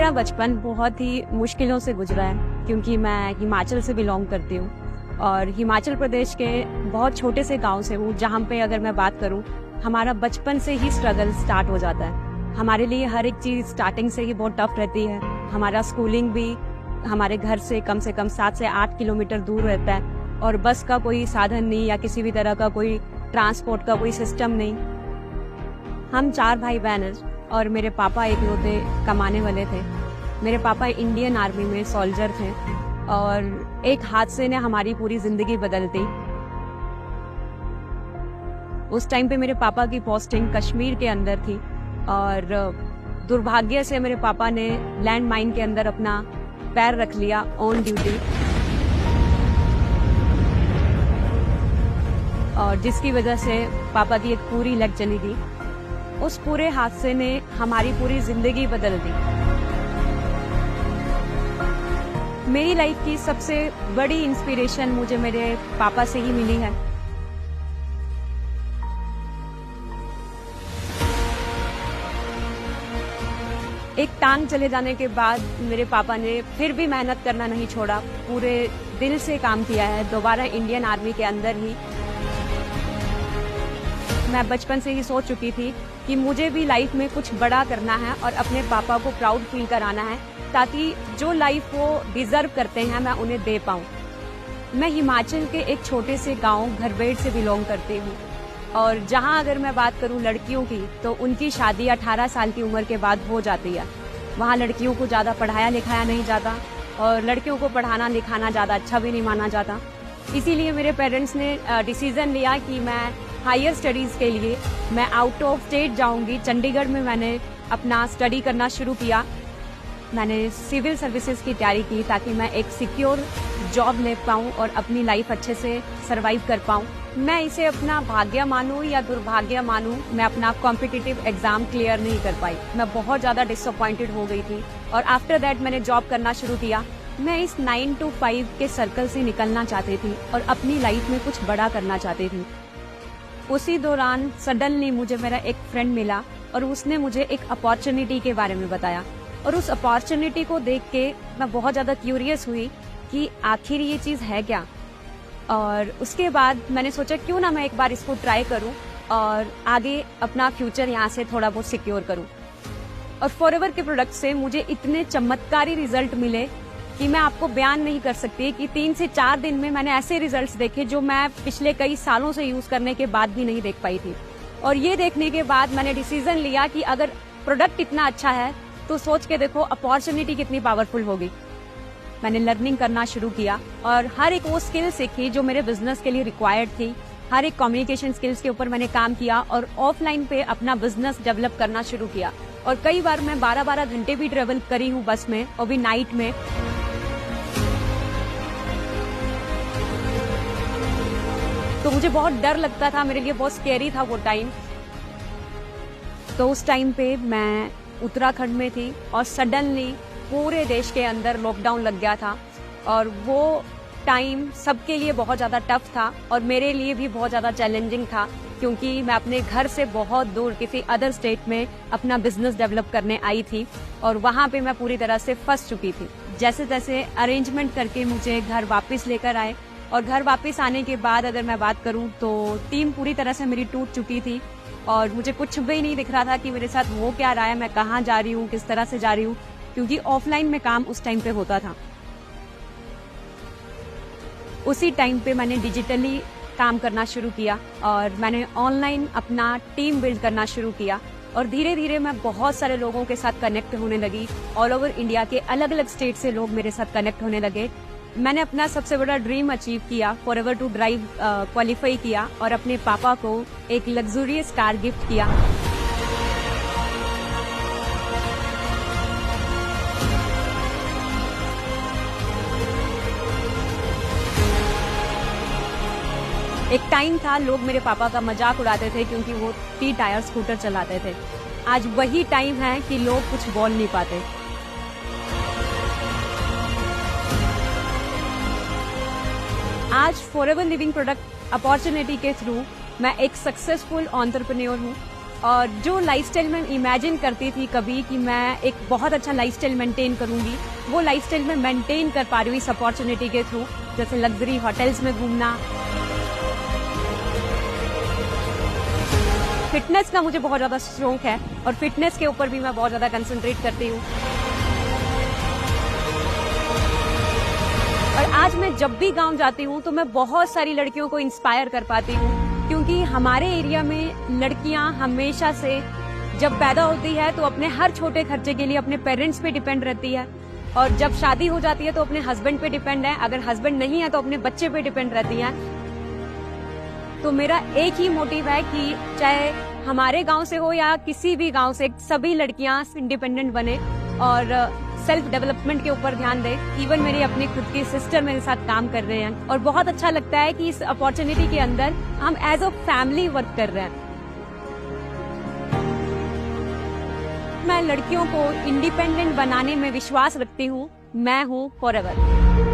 मेरा बचपन बहुत ही मुश्किलों से गुजरा है क्योंकि मैं हिमाचल से बिलोंग करती हूँ और हिमाचल प्रदेश के बहुत छोटे से गांव से हूँ, जहाँ पे अगर मैं बात करूँ हमारा बचपन से ही स्ट्रगल स्टार्ट हो जाता है। हमारे लिए हर एक चीज़ स्टार्टिंग से ही बहुत टफ रहती है। हमारा स्कूलिंग भी हमारे घर से कम 7 से 8 किलोमीटर दूर रहता है और बस का कोई साधन नहीं या किसी भी तरह का कोई ट्रांसपोर्ट का कोई सिस्टम नहीं। हम 4 भाई बहन हैं और मेरे पापा इकलौते कमाने वाले थे। मेरे पापा इंडियन आर्मी में सोल्जर थे और एक हादसे ने हमारी पूरी जिंदगी बदल दी। उस टाइम पे मेरे पापा की पोस्टिंग कश्मीर के अंदर थी और दुर्भाग्य से मेरे पापा ने लैंड माइन के अंदर अपना पैर रख लिया ऑन ड्यूटी, और जिसकी वजह से पापा की एक पूरी लेग चली गई। उस पूरे हादसे ने हमारी पूरी जिंदगी बदल दी। मेरी लाइफ की सबसे बड़ी इंस्पिरेशन मुझे मेरे पापा से ही मिली है। एक टांग चले जाने के बाद मेरे पापा ने फिर भी मेहनत करना नहीं छोड़ा, पूरे दिल से काम किया है दोबारा इंडियन आर्मी के अंदर ही। मैं बचपन से ही सोच चुकी थी कि मुझे भी लाइफ में कुछ बड़ा करना है और अपने पापा को प्राउड फील कराना है, ताकि जो लाइफ वो डिजर्व करते हैं मैं उन्हें दे पाऊं। मैं हिमाचल के एक छोटे से गांव घरबेड़ से बिलोंग करती हूं और जहां अगर मैं बात करूं लड़कियों की तो उनकी शादी 18 साल की उम्र के बाद हो जाती है। वहां लड़कियों को ज़्यादा पढ़ाया लिखाया नहीं जाता और लड़कियों को पढ़ाना लिखाना ज़्यादा अच्छा भी नहीं माना जाता। इसीलिए मेरे पेरेंट्स ने डिसीजन लिया कि मैं हायर स्टडीज़ के लिए मैं आउट ऑफ स्टेट जाऊंगी। चंडीगढ़ में मैंने अपना स्टडी करना शुरू किया। मैंने सिविल सर्विसेज की तैयारी की ताकि मैं एक सिक्योर जॉब ले पाऊँ और अपनी लाइफ अच्छे से सरवाइव कर पाऊँ। मैं इसे अपना भाग्य मानूं या दुर्भाग्य मानूं, मैं अपना कॉम्पिटिटिव एग्जाम क्लियर नहीं कर पाई। मैं बहुत ज़्यादा डिसअपॉइंटेड हो गई थी और आफ्टर दैट मैंने जॉब करना शुरू किया। मैं इस 9 to 5 के सर्कल से निकलना चाहती थी और अपनी लाइफ में कुछ बड़ा करना चाहती थी। उसी दौरान सडनली मुझे मेरा एक फ्रेंड मिला और उसने मुझे एक अपॉर्चुनिटी के बारे में बताया और उस अपॉर्चुनिटी को देख के मैं बहुत ज़्यादा क्यूरियस हुई कि आखिर ये चीज़ है क्या। और उसके बाद मैंने सोचा क्यों ना मैं एक बार इसको ट्राई करूं और आगे अपना फ्यूचर यहाँ से थोड़ा बहुत सिक्योर करूं। और फॉरएवर के प्रोडक्ट से मुझे इतने चमत्कारी रिजल्ट मिले कि मैं आपको बयान नहीं कर सकती कि 3 से 4 दिन में मैंने ऐसे रिजल्ट्स देखे जो मैं पिछले कई सालों से यूज करने के बाद भी नहीं देख पाई थी। और ये देखने के बाद मैंने डिसीजन लिया कि अगर प्रोडक्ट इतना अच्छा है तो सोच के देखो अपॉर्चुनिटी कितनी पावरफुल होगी। मैंने लर्निंग करना शुरू किया और हर एक वो स्किल सीखी जो मेरे बिजनेस के लिए रिक्वायर्ड थी। हर एक कम्युनिकेशन स्किल्स के ऊपर मैंने काम किया और ऑफलाइन पे अपना बिजनेस डेवलप करना शुरू किया। और कई बार मैं 12-12 घंटे भी ट्रेवल करी हूँ बस में, और भी नाइट में। तो मुझे बहुत डर लगता था, मेरे लिए बहुत स्कैरी था वो टाइम। तो उस टाइम पे मैं उत्तराखंड में थी और सडनली पूरे देश के अंदर लॉकडाउन लग गया था और वो टाइम सबके लिए बहुत ज़्यादा टफ था और मेरे लिए भी बहुत ज़्यादा चैलेंजिंग था, क्योंकि मैं अपने घर से बहुत दूर किसी अदर स्टेट में अपना बिजनेस डेवलप करने आई थी और वहाँ पे मैं पूरी तरह से फंस चुकी थी। जैसे तैसे अरेंजमेंट करके मुझे घर वापस लेकर आए और घर वापस आने के बाद अगर मैं बात करूँ तो टीम पूरी तरह से मेरी टूट चुकी थी और मुझे कुछ भी नहीं दिख रहा था कि मेरे साथ हो क्या रहा है, मैं कहाँ जा रही हूँ, किस तरह से जा रही हूँ, क्योंकि ऑफलाइन में काम उस टाइम पे होता था। उसी टाइम पे मैंने डिजिटली काम करना शुरू किया और मैंने ऑनलाइन अपना टीम बिल्ड करना शुरू किया और धीरे धीरे मैं बहुत सारे लोगों के साथ कनेक्ट होने लगी। ऑल ओवर इंडिया के अलग अलग स्टेट से लोग मेरे साथ कनेक्ट होने लगे। मैंने अपना सबसे बड़ा ड्रीम अचीव किया, फॉरएवर टू ड्राइव क्वालिफाई किया और अपने पापा को एक लग्जूरियस कार गिफ्ट किया। एक टाइम था लोग मेरे पापा का मजाक उड़ाते थे क्योंकि वो 3 टायर स्कूटर चलाते थे। आज वही टाइम है कि लोग कुछ बोल नहीं पाते। आज फॉरएवर लिविंग प्रोडक्ट अपॉर्चुनिटी के थ्रू मैं एक सक्सेसफुल एंटरप्रेन्योर हूँ और जो लाइफस्टाइल मैं इमेजिन करती थी कभी कि मैं एक बहुत अच्छा लाइफस्टाइल मेंटेन करूंगी, वो लाइफस्टाइल मैं मेंटेन कर पा रही हूँ इस अपॉर्चुनिटी के थ्रू। जैसे लग्जरी होटल्स में घूमना, फिटनेस का मुझे बहुत ज्यादा शौक है और फिटनेस के ऊपर भी मैं बहुत ज्यादा कंसंट्रेट करती हूँ। और आज मैं जब भी गांव जाती हूँ तो मैं बहुत सारी लड़कियों को इंस्पायर कर पाती हूँ, क्योंकि हमारे एरिया में लड़कियां हमेशा से जब पैदा होती है तो अपने हर छोटे खर्चे के लिए अपने पेरेंट्स पे डिपेंड रहती है, और जब शादी हो जाती है तो अपने हस्बैंड पे डिपेंड है, अगर हस्बैंड नहीं है तो अपने बच्चे पे डिपेंड रहती है। तो मेरा एक ही मोटिव है कि चाहे हमारे गांव से हो या किसी भी गांव से, सभी लड़कियां इंडिपेंडेंट बने और सेल्फ डेवलपमेंट के ऊपर ध्यान दें। इवन मेरी अपनी खुद की सिस्टर मेरे साथ काम कर रहे हैं और बहुत अच्छा लगता है कि इस अपॉर्चुनिटी के अंदर हम एज अ फैमिली वर्क कर रहे हैं। मैं लड़कियों को इंडिपेंडेंट बनाने में विश्वास रखती हूँ। मैं हूँ फॉरएवर।